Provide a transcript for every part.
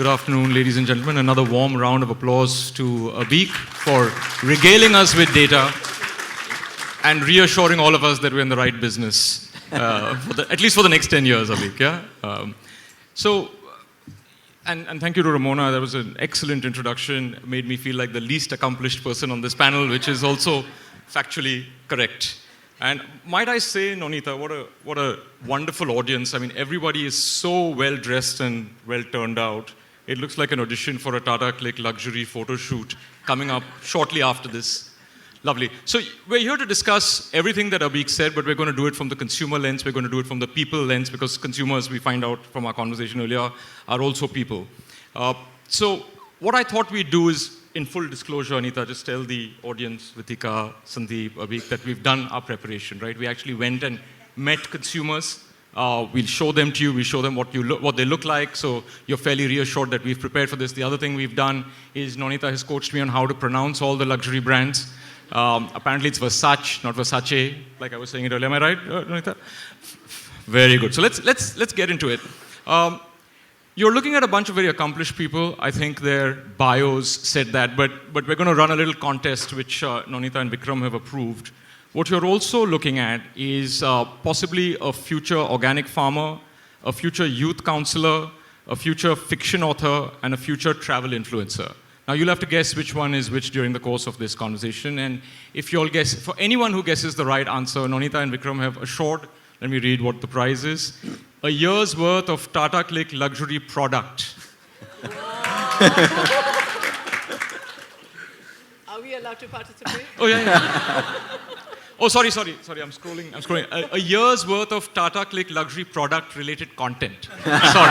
Good afternoon, ladies and gentlemen. Another warm round of applause to Abheek for regaling us with data and reassuring all of us that we're in the right business, at least for the next 10 years, Abheek. Yeah? And thank you to Ramona. That was an excellent introduction. Made me feel like the least accomplished person on this panel, which is also factually correct. And might I say, Anita, what a wonderful audience. I mean, everybody is so well dressed and well turned out. It looks like an audition for a Tata Click luxury photo shoot coming up shortly after this. Lovely. So we're here to discuss everything that Abheek said, but we're going to do it from the consumer lens. We're going to do it from the people lens, because consumers, we find out from our conversation earlier, are also people. So what I thought we'd do is, in full disclosure, Anita, just tell the audience, Veetika, Sandeep, Abheek, that we've done our preparation, right? We actually went and met consumers. We'll show them to you. We'll show them what they look like, so you're fairly reassured that we've prepared for this. The other thing we've done is Nonita has coached me on how to pronounce all the luxury brands. Apparently it's Versace, not Versace, like I was saying it earlier. Am I right, Nonita? Very good. So let's get into it. You're looking at a bunch of very accomplished people. I think their bios said that, but we're going to run a little contest, which Nonita and Vikram have approved. What you're also looking at is possibly a future organic farmer, a future youth counselor, a future fiction author, and a future travel influencer. Now, you'll have to guess which one is which during the course of this conversation. And if you all guess, for anyone who guesses the right answer, Nonita and Vikram have assured, let me read what the prize is, a year's worth of Tata Click luxury product. Are we allowed to participate? Oh, yeah. Oh, sorry, I'm scrolling. A year's worth of Tata Click luxury product related content. Sorry.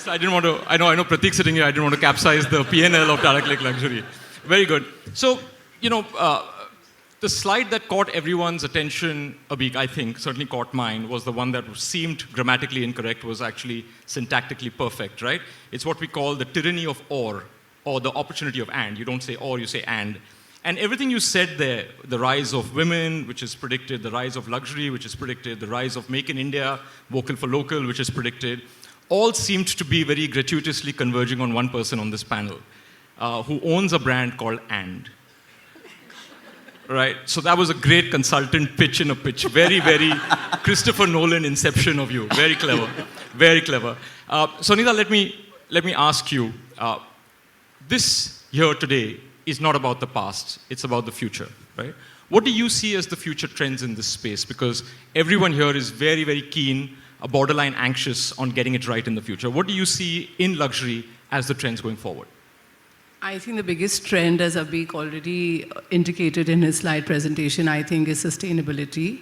I didn't want to, I know Prateek's sitting here, I didn't want to capsize the P&L of Tata Click Luxury. Very good. So, the slide that caught everyone's attention, Abheek, I think, certainly caught mine, was the one that seemed grammatically incorrect, was actually syntactically perfect, right? It's what we call the tyranny of or the opportunity of and. You don't say or, you say and. And everything you said there, the rise of women, which is predicted, the rise of luxury, which is predicted, the rise of Make in India, vocal for local, which is predicted, all seemed to be very gratuitously converging on one person on this panel, who owns a brand called And. Right? So that was a great consultant pitch in a pitch. Very, very Christopher Nolan inception of you. Very clever. Very clever. So Anita, let me ask you, this here today is not about the past, it's about the future, right? What do you see as the future trends in this space? Because everyone here is very, very keen, borderline anxious on getting it right in the future. What do you see in luxury as the trends going forward? I think the biggest trend, as Abheek already indicated in his slide presentation, I think is sustainability.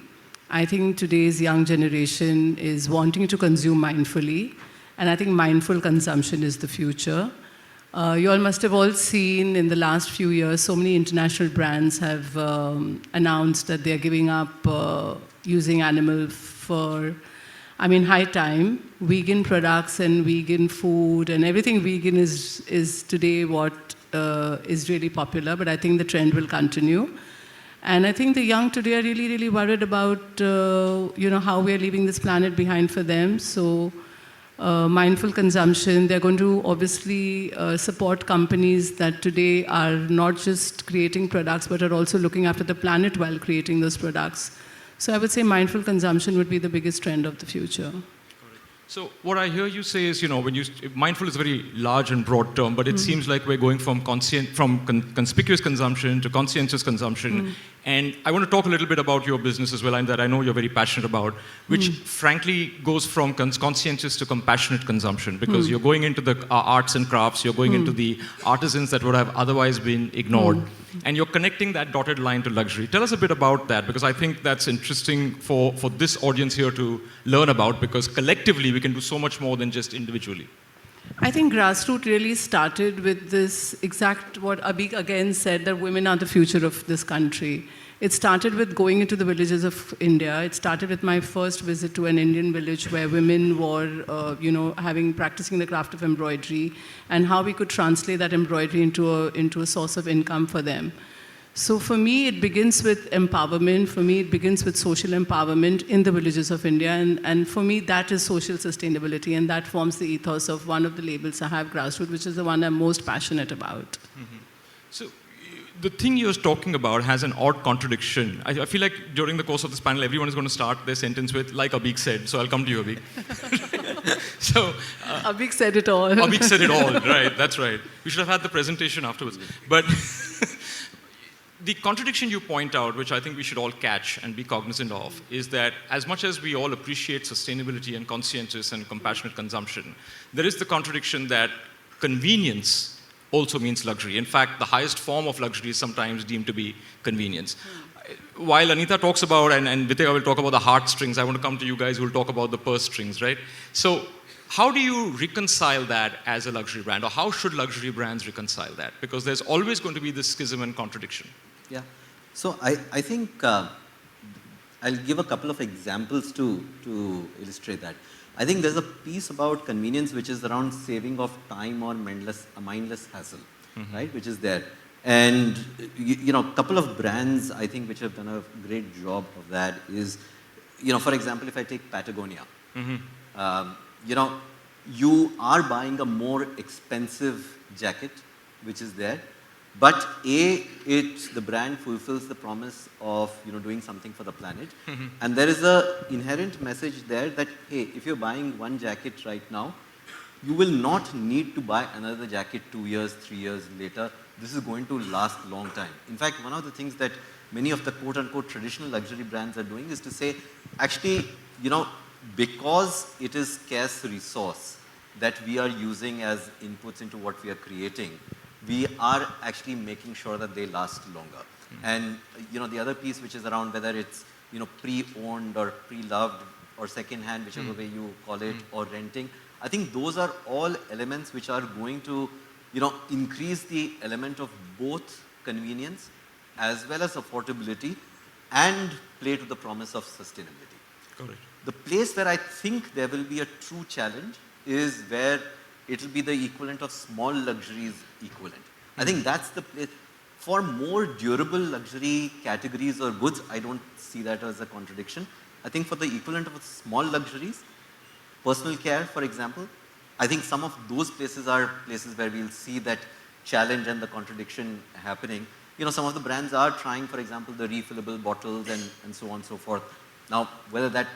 I think today's young generation is wanting to consume mindfully, and I think mindful consumption is the future. You all must have all seen in the last few years, so many international brands have announced that they're giving up using animal fur. I mean, high time. Vegan products and vegan food and everything vegan is today what is really popular, but I think the trend will continue. And I think the young today are really, really worried about, how we're leaving this planet behind for them. So mindful consumption, they're going to obviously support companies that today are not just creating products, but are also looking after the planet while creating those products. So I would say mindful consumption would be the biggest trend of the future. So what I hear you say is, mindful is a very large and broad term, but it seems like we're going from conspicuous consumption to conscientious consumption. And I want to talk a little bit about your business as well, and that I know you're very passionate about, which frankly goes from conscientious to compassionate consumption, because you're going into the arts and crafts, you're going into the artisans that would have otherwise been ignored, and you're connecting that dotted line to luxury. Tell us a bit about that, because I think that's interesting for this audience here to learn about, because collectively we can do so much more than just individually. I think grassroots really started with this exact what Abheek again said, that women are the future of this country. It started with going into the villages of India. It started with my first visit to an Indian village where women were, practicing the craft of embroidery, and how we could translate that embroidery into a source of income for them. So for me, it begins with empowerment. For me, it begins with social empowerment in the villages of India. And for me, that is social sustainability. And that forms the ethos of one of the labels I have, Grassroots, which is the one I'm most passionate about. So the thing you're talking about has an odd contradiction. I feel like during the course of this panel, everyone is going to start their sentence with, like Abheek said. So I'll come to you, Abheek. So Abheek said it all. Abheek said it all, right? That's right. We should have had the presentation afterwards. But the contradiction you point out, which I think we should all catch and be cognizant of, is that as much as we all appreciate sustainability and conscientious and compassionate consumption, there is the contradiction that convenience also means luxury. In fact, the highest form of luxury is sometimes deemed to be convenience. While Anita talks about, and Veetika will talk about the heartstrings, I want to come to you guys who will talk about the purse strings, right? So how do you reconcile that as a luxury brand, or how should luxury brands reconcile that? Because there's always going to be this schism and contradiction. Yeah. So I think I'll give a couple of examples to illustrate that. I think there's a piece about convenience which is around saving of time or mindless hassle, right? Which is there. And, a couple of brands, I think, which have done a great job of that is, for example, if I take Patagonia, you are buying a more expensive jacket, which is there. But the brand fulfills the promise of doing something for the planet, and there is a inherent message there that hey, if you're buying one jacket right now, you will not need to buy another jacket 2 years, 3 years later. This is going to last a long time. In fact, one of the things that many of the quote-unquote traditional luxury brands are doing is to say, actually, because it is scarce resource that we are using as inputs into what we are creating, we are actually making sure that they last longer. And the other piece which is around whether it's pre-owned or pre-loved or second-hand, whichever way you call it, or renting, I think those are all elements which are going to increase the element of both convenience as well as affordability and play to the promise of sustainability. Correct. The place where I think there will be a true challenge is where it will be the equivalent of small luxuries equivalent. I think that's the place. For more durable luxury categories or goods, I don't see that as a contradiction. I think for the equivalent of small luxuries, personal care, for example, I think some of those places are places where we'll see that challenge and the contradiction happening. Some of the brands are trying, for example, the refillable bottles and so on and so forth. Now, whether that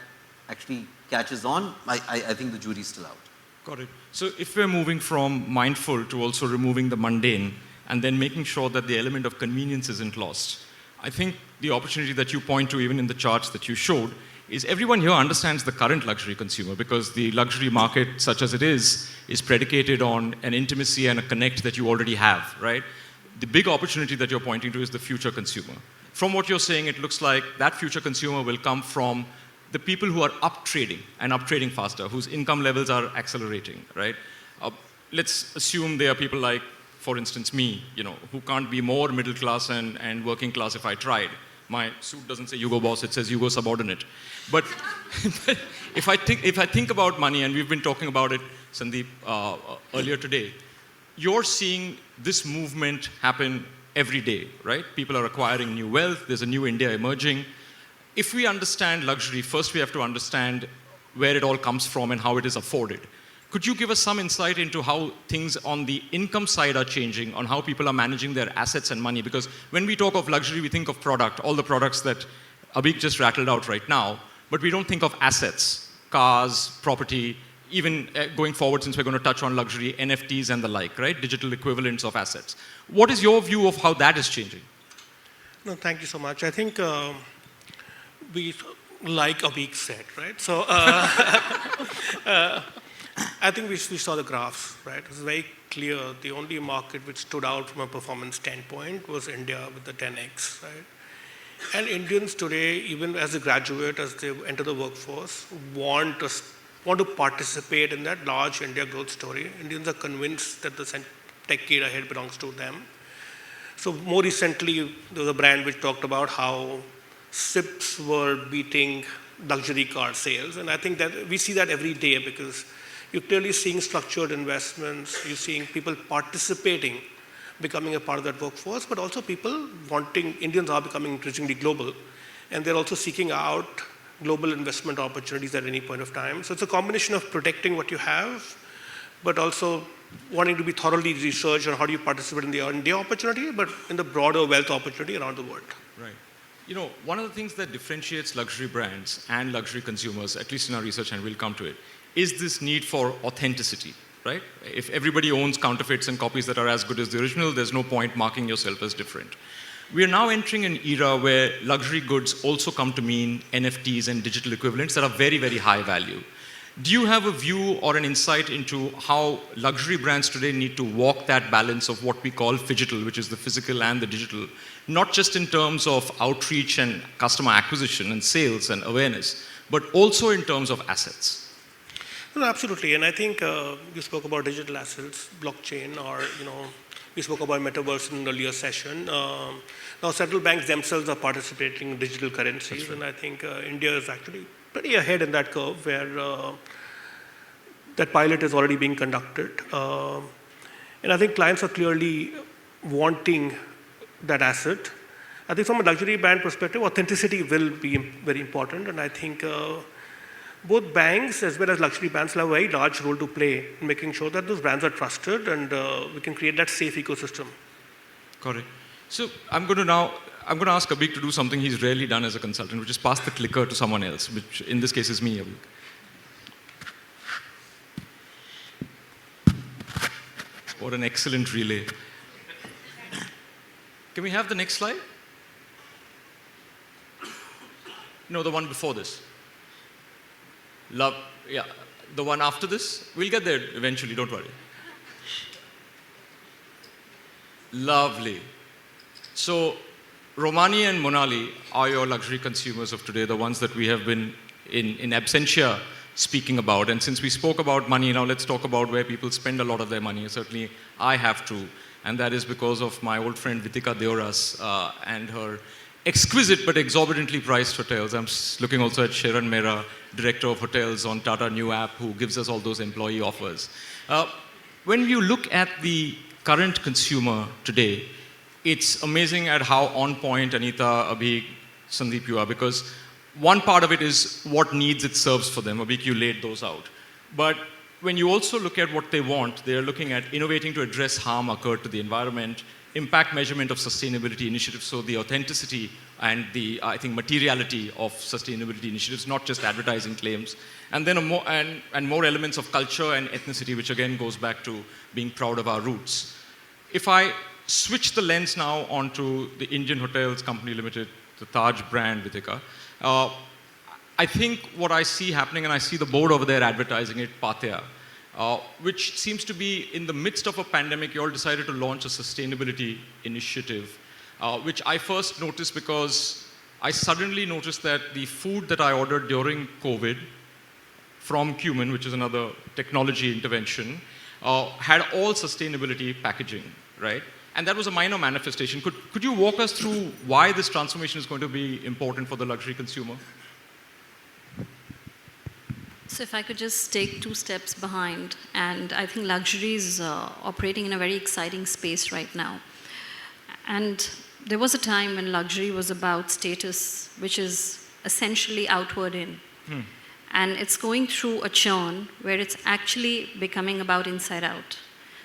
actually catches on, I think the jury's still out. Got it. So if we're moving from mindful to also removing the mundane and then making sure that the element of convenience isn't lost, I think the opportunity that you point to, even in the charts that you showed, is everyone here understands the current luxury consumer, because the luxury market, such as it is predicated on an intimacy and a connect that you already have, right? The big opportunity that you're pointing to is the future consumer. From what you're saying, it looks like that future consumer will come from the people who are up trading and up trading faster, whose income levels are accelerating, right? Let's assume they are people like, for instance, me, who can't be more middle class and working class if I tried. My suit doesn't say Yugo boss, it says Yugo subordinate. But if I think about money, and we've been talking about it, Sandeep, earlier today, you're seeing this movement happen every day, right? People are acquiring new wealth, there's a new India emerging. If we understand luxury, first we have to understand where it all comes from and how it is afforded. Could you give us some insight into how things on the income side are changing, on how people are managing their assets and money? Because when we talk of luxury, we think of product, all the products that Abheek just rattled out right now, but we don't think of assets, cars, property, even going forward, since we're going to touch on luxury, NFTs and the like, right? Digital equivalents of assets. What is your view of how that is changing? No, thank you so much. I think we, like Abheek said, right? So I think we saw the graphs, right? It's very clear. The only market which stood out from a performance standpoint was India with the 10x, right? And Indians today, even as a graduate, as they enter the workforce, want to participate in that large India growth story. Indians are convinced that the decade ahead belongs to them. So more recently, there was a brand which talked about how SIPs were beating luxury car sales. And I think that we see that every day, because you're clearly seeing structured investments, you're seeing people participating becoming a part of that workforce, but also people wanting, Indians are becoming increasingly global, and they're also seeking out global investment opportunities at any point of time. So it's a combination of protecting what you have, but also wanting to be thoroughly researched on how do you participate in the India opportunity, but in the broader wealth opportunity around the world. Right. You know, one of the things that differentiates luxury brands and luxury consumers, at least in our research, and we'll come to it, is this need for authenticity, right? If everybody owns counterfeits and copies that are as good as the original, there's no point marking yourself as different. We are now entering an era where luxury goods also come to mean NFTs and digital equivalents that are very, very high value. Do you have a view or an insight into how luxury brands today need to walk that balance of what we call phygital, which is the physical and the digital, not just in terms of outreach and customer acquisition and sales and awareness, but also in terms of assets? No, absolutely, and I think you spoke about digital assets, blockchain, or we spoke about metaverse in an earlier session. Now central banks themselves are participating in digital currencies, right. And I think India is actually pretty ahead in that curve where that pilot is already being conducted. And I think clients are clearly wanting that asset. I think from a luxury brand perspective, authenticity will be very important, and I think both banks as well as luxury brands will have a very large role to play in making sure that those brands are trusted and we can create that safe ecosystem. Correct. So I'm going to ask Abheek to do something he's rarely done as a consultant, which is pass the clicker to someone else, which in this case is me, Abheek. What an excellent relay. Can we have the next slide? No, the one before this. Yeah, the one after this. We'll get there eventually, don't worry. Lovely. So, Romani and Monali are your luxury consumers of today, the ones that we have been in absentia speaking about. And since we spoke about money, now let's talk about where people spend a lot of their money. Certainly, I have to. And that is because of my old friend Veetika Deoras and her exquisite but exorbitantly priced hotels. I'm looking also at Sharon Mehra, Director of Hotels on Tata new app, who gives us all those employee offers. When you look at the current consumer today, it's amazing at how on point Anita, Abheek, Sandeep you are, because one part of it is what needs it serves for them. Abheek, you laid those out. But when you also look at what they want, they're looking at innovating to address harm occurred to the environment, impact measurement of sustainability initiatives, so the authenticity and the, I think, materiality of sustainability initiatives, not just advertising claims, and then more elements of culture and ethnicity, which again goes back to being proud of our roots. If I switch the lens now onto the Indian Hotels Company Limited, the Taj brand, Veetika, I think what I see happening, and I see the board over there advertising it, Pathya, which seems to be in the midst of a pandemic, you all decided to launch a sustainability initiative, which I first noticed because I suddenly noticed that the food that I ordered during COVID from Cumin, which is another technology intervention, had all sustainability packaging, right? And that was a minor manifestation. Could you walk us through why this transformation is going to be important for the luxury consumer? So if I could just take 2 steps behind, and I think luxury is operating in a very exciting space right now. And there was a time when luxury was about status, which is essentially outward in. And it's going through a churn where it's actually becoming about inside out.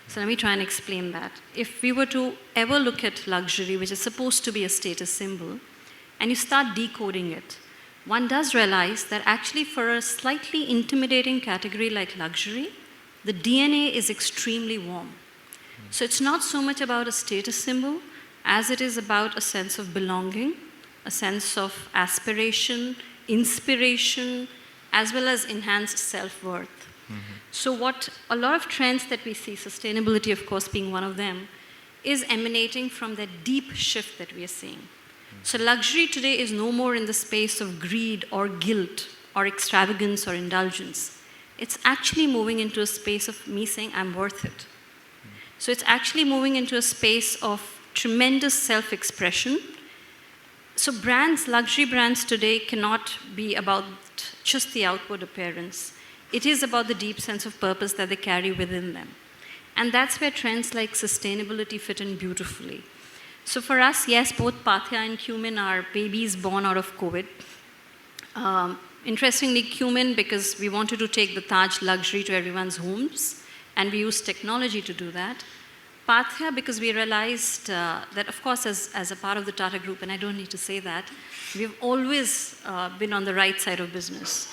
So let me try and explain that. If we were to ever look at luxury, which is supposed to be a status symbol, and you start decoding it, one does realize that actually for a slightly intimidating category like luxury, the DNA is extremely warm. So it's not so much about a status symbol as it is about a sense of belonging, a sense of aspiration, inspiration, as well as enhanced self-worth. So what a lot of trends that we see, sustainability of course being one of them, is emanating from that deep shift that we are seeing. So luxury today is no more in the space of greed or guilt or extravagance or indulgence. It's actually moving into a space of me saying, I'm worth it. So it's actually moving into a space of tremendous self-expression. So brands, luxury brands today cannot be about just the outward appearance. It is about the deep sense of purpose that they carry within them. And that's where trends like sustainability fit in beautifully. So for us, yes, both Pathya and Cumin are babies born out of COVID. Interestingly, Cumin, because we wanted to take the Taj luxury to everyone's homes, and we used technology to do that. Pathya, because we realized that, of course, as a part of the Tata Group, and I don't need to say that, we've always been on the right side of business.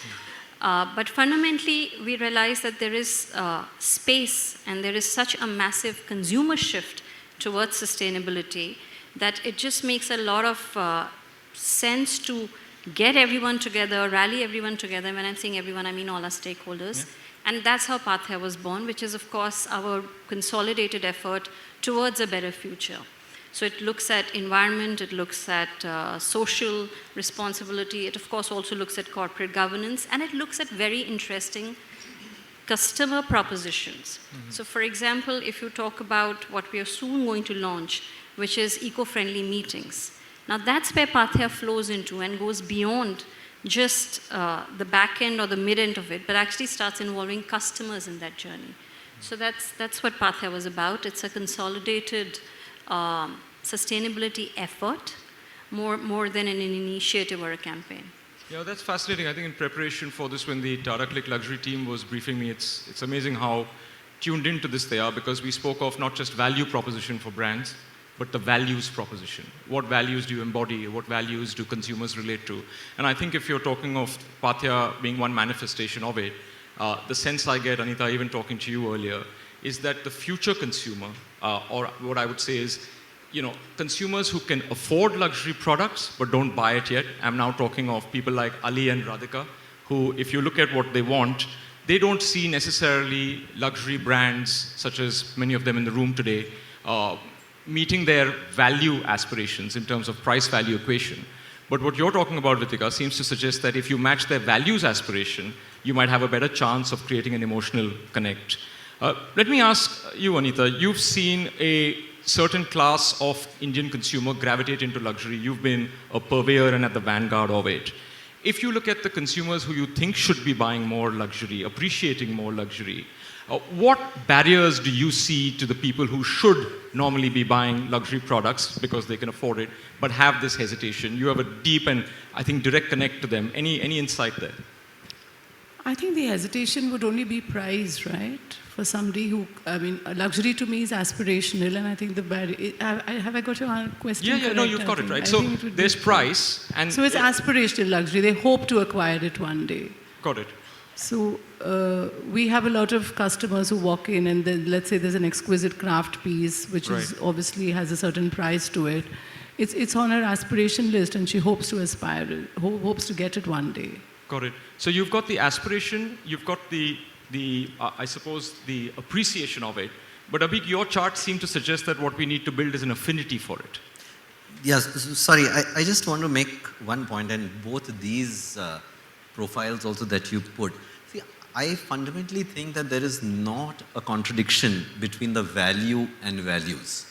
But fundamentally, we realized that there is space and there is such a massive consumer shift towards sustainability that it just makes a lot of sense to get everyone together, rally everyone together. When I'm saying everyone, I mean all our stakeholders. Yeah. And that's how Pathya was born, which is, of course, our consolidated effort towards a better future. So it looks at environment, it looks at social responsibility, it, of course, also looks at corporate governance, and it looks at very interesting customer propositions. Mm-hmm. So, for example, if you talk about what we are soon going to launch, which is eco-friendly meetings. Now, that's where Pathya flows into and goes beyond just the back end or the mid end of it, but actually starts involving customers in that journey. So that's what Pathya was about. It's a consolidated sustainability effort, more than an initiative or a campaign. Yeah, that's fascinating. I think in preparation for this, when the Tata Click Luxury team was briefing me, it's amazing how tuned into this they are, because we spoke of not just value proposition for brands, but the values proposition. What values do you embody? What values do consumers relate to? And I think if you're talking of Pathya being one manifestation of it, the sense I get, Anita, even talking to you earlier, is that the future consumer, or what I would say is, consumers who can afford luxury products but don't buy it yet. I'm now talking of people like Ali and Radhika, who, if you look at what they want, they don't see necessarily luxury brands, such as many of them in the room today, meeting their value aspirations in terms of price-value equation. But what you're talking about, Veetika, seems to suggest that if you match their values aspiration, you might have a better chance of creating an emotional connect. Let me ask you, Anita, you've seen a certain class of Indian consumer gravitate into luxury. You've been a purveyor and at the vanguard of it. If you look at the consumers who you think should be buying more luxury, appreciating more luxury, what barriers do you see to the people who should normally be buying luxury products because they can afford it, but have this hesitation? You have a deep and, I think, direct connect to them. Any insight there? I think the hesitation would only be price, right? For somebody who, luxury to me is aspirational, and I think the barrier. Have I got your question? Yeah, no, you've got it right. So there's price, and so it's aspirational luxury. They hope to acquire it one day. Got it. So we have a lot of customers who walk in, and then let's say there's an exquisite craft piece, which is obviously has a certain price to it. It's on her aspiration list, and she hopes to aspire, hopes to get it one day. Got it. So you've got the aspiration, you've got the I suppose, the appreciation of it. But Abheek, your charts seem to suggest that what we need to build is an affinity for it. Yes, sorry, I just want to make one point, and both these profiles also that you put. See, I fundamentally think that there is not a contradiction between the value and values,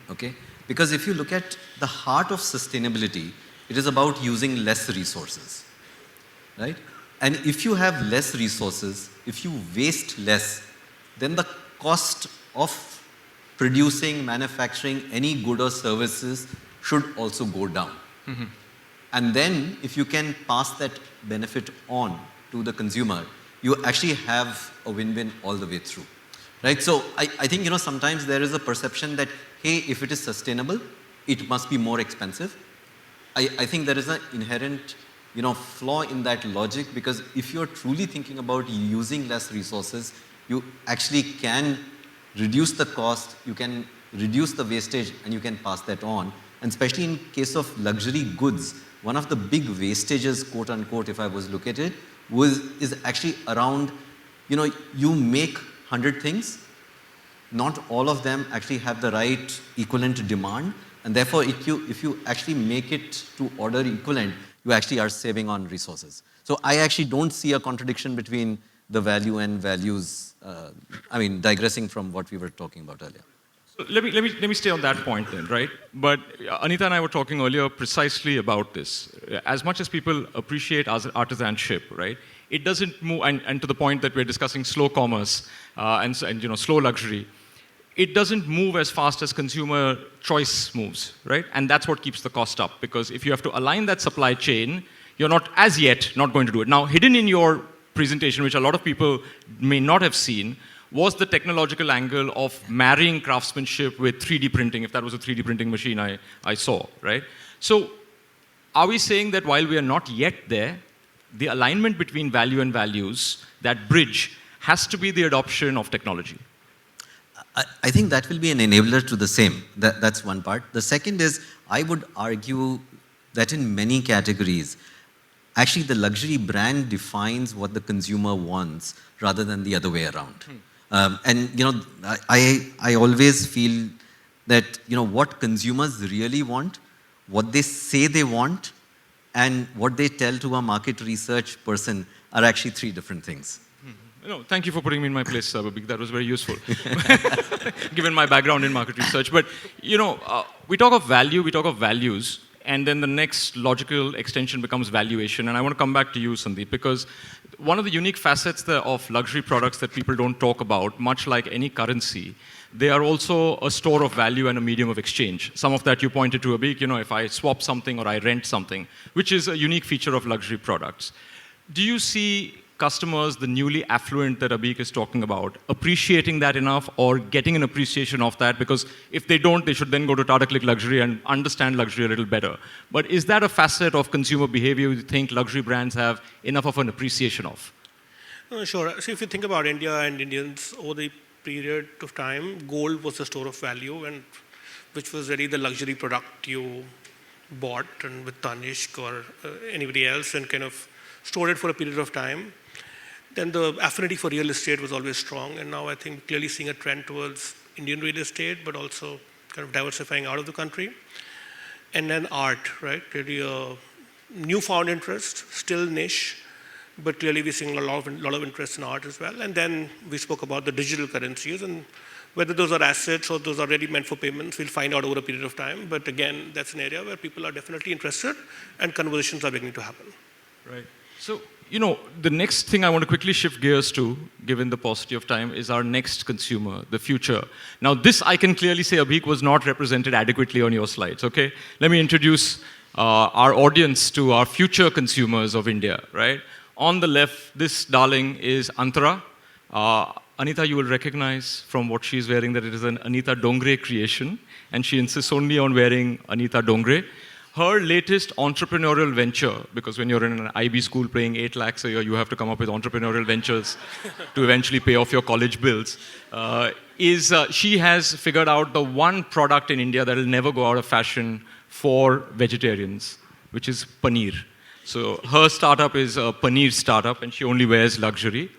okay? Because if you look at the heart of sustainability, it is about using less resources, right? And if you have less resources, if you waste less, then the cost of producing, manufacturing any good or services should also go down. And then if you can pass that benefit on to the consumer, you actually have a win-win all the way through, right? So I think, sometimes there is a perception that, hey, if it is sustainable, it must be more expensive. I think there is an inherent flaw in that logic, because if you're truly thinking about using less resources, you actually can reduce the cost, you can reduce the wastage, and you can pass that on. And especially in case of luxury goods, one of the big wastages, quote unquote, if I was to look at it, is actually around, you make 100 things, not all of them actually have the right equivalent demand, and therefore if you actually make it to order equivalent, you actually are saving on resources. So I actually don't see a contradiction between the value and values, digressing from what we were talking about earlier. So let me stay on that point then, right? But Anita and I were talking earlier precisely about this. As much as people appreciate artisanship, right? It doesn't move, and to the point that we're discussing slow commerce and slow luxury. it doesn't move as fast as consumer choice moves, right? And that's what keeps the cost up, because if you have to align that supply chain, you're not, as yet, not going to do it. Now, hidden in your presentation, which a lot of people may not have seen, was the technological angle of marrying craftsmanship with 3D printing, if that was a 3D printing machine I saw, right? So, are we saying that while we are not yet there, the alignment between value and values, that bridge, has to be the adoption of technology? I think that will be an enabler to the same. That's one part. The second is, I would argue that in many categories, actually the luxury brand defines what the consumer wants rather than the other way around. And you know, I always feel that what consumers really want, what they say they want, and what they tell to a market research person are actually three different things. No, thank you for putting me in my place, Abheek. That was very useful, given my background in market research. But, we talk of value, we talk of values, and then the next logical extension becomes valuation. And I want to come back to you, Sandeep, because one of the unique facets of luxury products that people don't talk about, much like any currency, they are also a store of value and a medium of exchange. Some of that you pointed to, Abheek, if I swap something or I rent something, which is a unique feature of luxury products. Do you see customers, the newly affluent that Abheek is talking about, appreciating that enough or getting an appreciation of that? Because if they don't, they should then go to Tata Click Luxury and understand luxury a little better. But is that a facet of consumer behavior you think luxury brands have enough of an appreciation of? Sure. So if you think about India and Indians, over the period of time, gold was the store of value, and which was really the luxury product you bought and with Tanishq or anybody else and kind of stored it for a period of time. Then the affinity for real estate was always strong, and now I think clearly seeing a trend towards Indian real estate, but also kind of diversifying out of the country. And then art, right? Really a newfound interest, still niche, but clearly we're seeing a lot of interest in art as well. And then we spoke about the digital currencies, and whether those are assets or those are already meant for payments, we'll find out over a period of time. But again, that's an area where people are definitely interested, and conversations are beginning to happen. Right. So, the next thing I want to quickly shift gears to, given the paucity of time, is our next consumer, the future. Now, this I can clearly say, Abheek, was not represented adequately on your slides, okay? Let me introduce our audience to our future consumers of India, right? On the left, this darling is Antara. Anita, you will recognize from what she's wearing that it is an Anita Dongre creation, and she insists only on wearing Anita Dongre. Her latest entrepreneurial venture, because when you're in an IB school paying 8 lakhs a year, you have to come up with entrepreneurial ventures to eventually pay off your college bills, she has figured out the one product in India that will never go out of fashion for vegetarians, which is paneer. So her startup is a paneer startup, and she only wears luxury.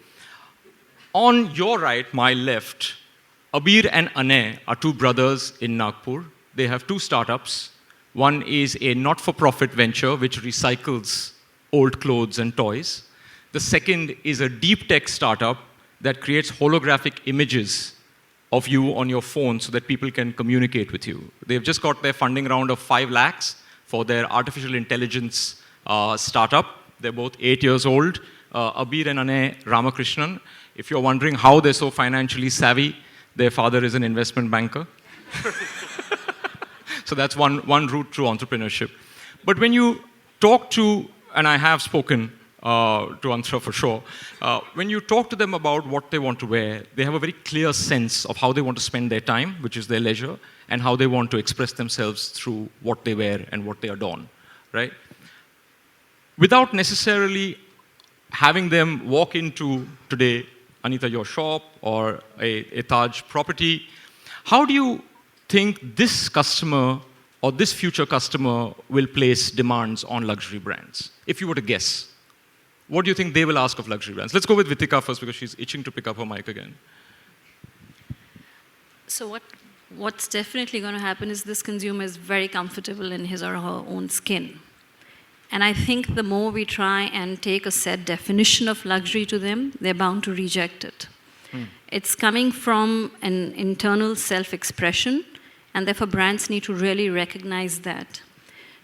On your right, my left, Abir and Anay are two brothers in Nagpur. They have two startups. One is a not-for-profit venture which recycles old clothes and toys. The second is a deep tech startup that creates holographic images of you on your phone so that people can communicate with you. They've just got their funding round of 5 lakhs for their artificial intelligence startup. They're both 8 years old. Abir and Anay Ramakrishnan. If you're wondering how they're so financially savvy, their father is an investment banker. So that's one route through entrepreneurship. But when you talk to, and I have spoken to Antara for sure, when you talk to them about what they want to wear, they have a very clear sense of how they want to spend their time, which is their leisure, and how they want to express themselves through what they wear and what they adorn, right? Without necessarily having them walk into, today, Anita, your shop or a Taj property, how do you think this customer or this future customer will place demands on luxury brands? If you were to guess, what do you think they will ask of luxury brands? Let's go with Veetika first because she's itching to pick up her mic again. So what's definitely going to happen is this consumer is very comfortable in his or her own skin. And I think the more we try and take a set definition of luxury to them, they're bound to reject it. It's coming from an internal self-expression, and therefore brands need to really recognize that.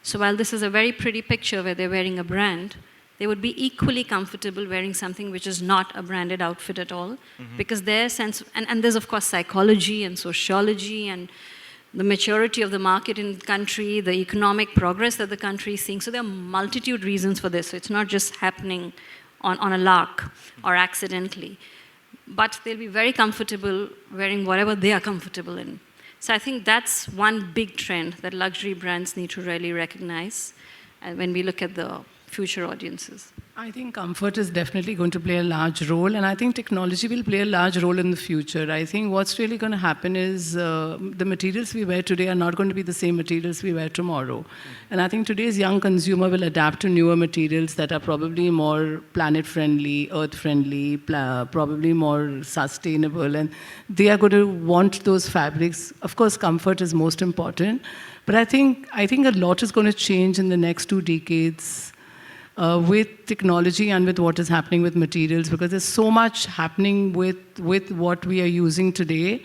So while this is a very pretty picture where they're wearing a brand, they would be equally comfortable wearing something which is not a branded outfit at all, because their sense, and there's of course psychology and sociology and the maturity of the market in the country, the economic progress that the country is seeing. So there are multitude reasons for this. So it's not just happening on a lark or accidentally. But they'll be very comfortable wearing whatever they are comfortable in. So I think that's one big trend that luxury brands need to really recognize when we look at the future audiences. I think comfort is definitely going to play a large role, and I think technology will play a large role in the future. I think what's really going to happen is the materials we wear today are not going to be the same materials we wear tomorrow. And I think today's young consumer will adapt to newer materials that are probably more planet-friendly, earth-friendly, probably more sustainable, and they are going to want those fabrics. Of course, comfort is most important, but I think a lot is going to change in the next 2 decades. With technology and with what is happening with materials, because there's so much happening with what we are using today.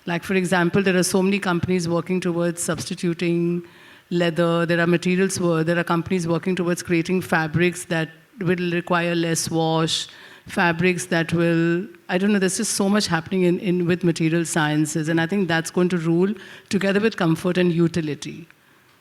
Like, for example, there are so many companies working towards substituting leather. There are companies working towards creating fabrics that will require less wash, fabrics that will, I don't know, there's just so much happening with material sciences, and I think that's going to rule together with comfort and utility.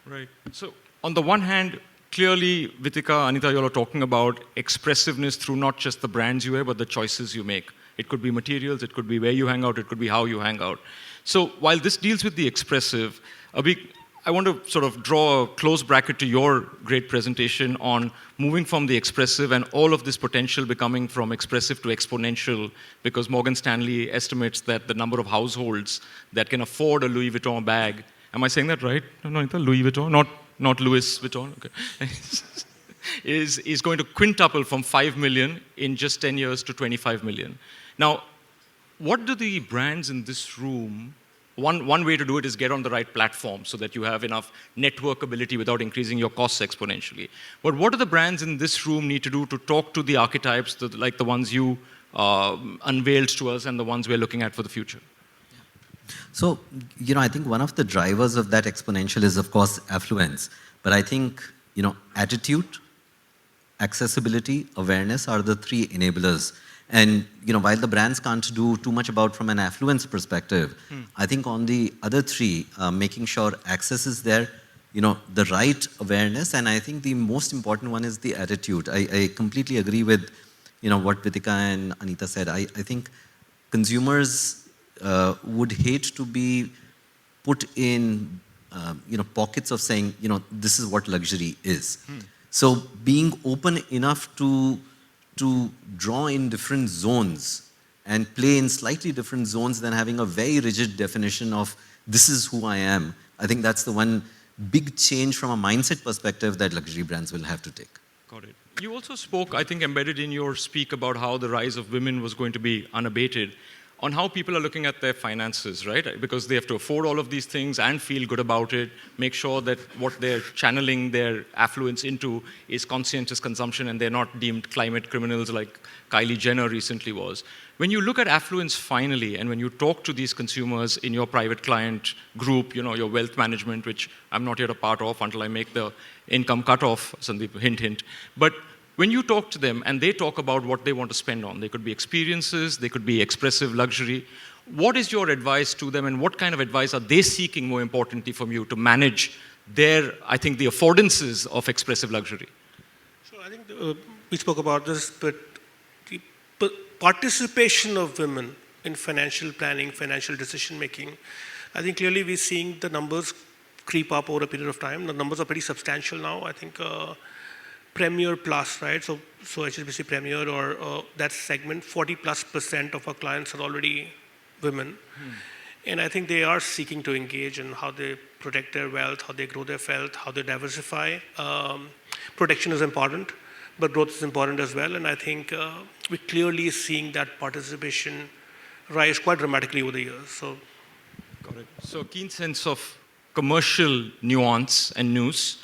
Right. So, on the one hand, clearly, Veetika, Anita, you all are talking about expressiveness through not just the brands you wear, but the choices you make. It could be materials, it could be where you hang out, it could be how you hang out. So while this deals with the expressive, Abheek, I want to sort of draw a close bracket to your great presentation on moving from the expressive and all of this potential becoming from expressive to exponential, because Morgan Stanley estimates that the number of households that can afford a Louis Vuitton bag, am I saying that right? No, Anita, Louis Vuitton, not Louis Vuitton, okay, is going to quintuple from 5 million in just 10 years to 25 million. Now, what do the brands in this room, one way to do it is get on the right platform so that you have enough network ability without increasing your costs exponentially. But what do the brands in this room need to do to talk to the archetypes, like the ones you unveiled to us and the ones we're looking at for the future? So, I think one of the drivers of that exponential is, of course, affluence. But I think, attitude, accessibility, awareness are the 3 enablers. And, while the brands can't do too much about from an affluence perspective, I think on the other 3, making sure access is there, the right awareness, and I think the most important one is the attitude. I completely agree with, what Veetika and Anita said. I think consumers would hate to be put in, pockets of saying, this is what luxury is. So being open enough to draw in different zones and play in slightly different zones than having a very rigid definition of this is who I am. I think that's the one big change from a mindset perspective that luxury brands will have to take. Got it. You also spoke, I think, embedded in your speak about how the rise of women was going to be unabated, on how people are looking at their finances, right? Because they have to afford all of these things and feel good about it, make sure that what they're channeling their affluence into is conscientious consumption and they're not deemed climate criminals like Kylie Jenner recently was. When you look at affluence finally, and when you talk to these consumers in your private client group, your wealth management, which I'm not yet a part of until I make the income cutoff, Sandeep, hint, hint. But when you talk to them and they talk about what they want to spend on, they could be experiences, they could be expressive luxury. What is your advice to them, and what kind of advice are they seeking, more importantly, from you to manage their, I think, the affordances of expressive luxury? So I think we spoke about this, but the participation of women in financial planning, financial decision making, I think clearly we're seeing the numbers creep up over a period of time. The numbers are pretty substantial now. I think Premier Plus, right? So HSBC Premier or that segment, 40+% of our clients are already women. And I think they are seeking to engage in how they protect their wealth, how they grow their wealth, how they diversify. Protection is important, but growth is important as well. And I think we're clearly seeing that participation rise quite dramatically over the years. So, got it. So a keen sense of commercial nuance and nous.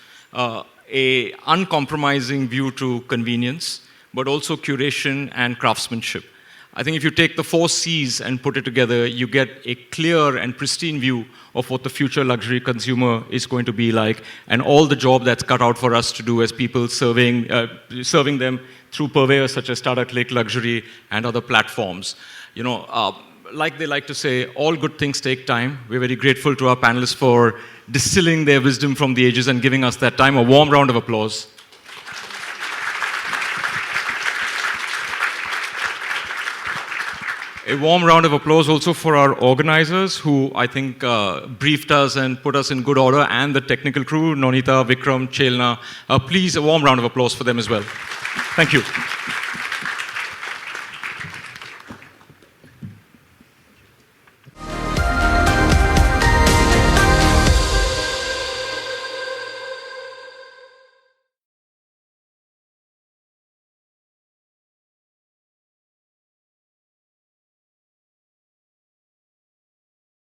A uncompromising view to convenience, but also curation and craftsmanship. I think if you take the 4 C's and put it together, you get a clear and pristine view of what the future luxury consumer is going to be like, and all the job that's cut out for us to do as people serving them through purveyors such as Tata Click Luxury and other platforms. You know, like they like to say, all good things take time. We're very grateful to our panelists for distilling their wisdom from the ages and giving us that time. A warm round of applause. A warm round of applause also for our organizers who I think briefed us and put us in good order, and the technical crew, Nonita, Vikram, Chelna. Please, a warm round of applause for them as well. Thank you.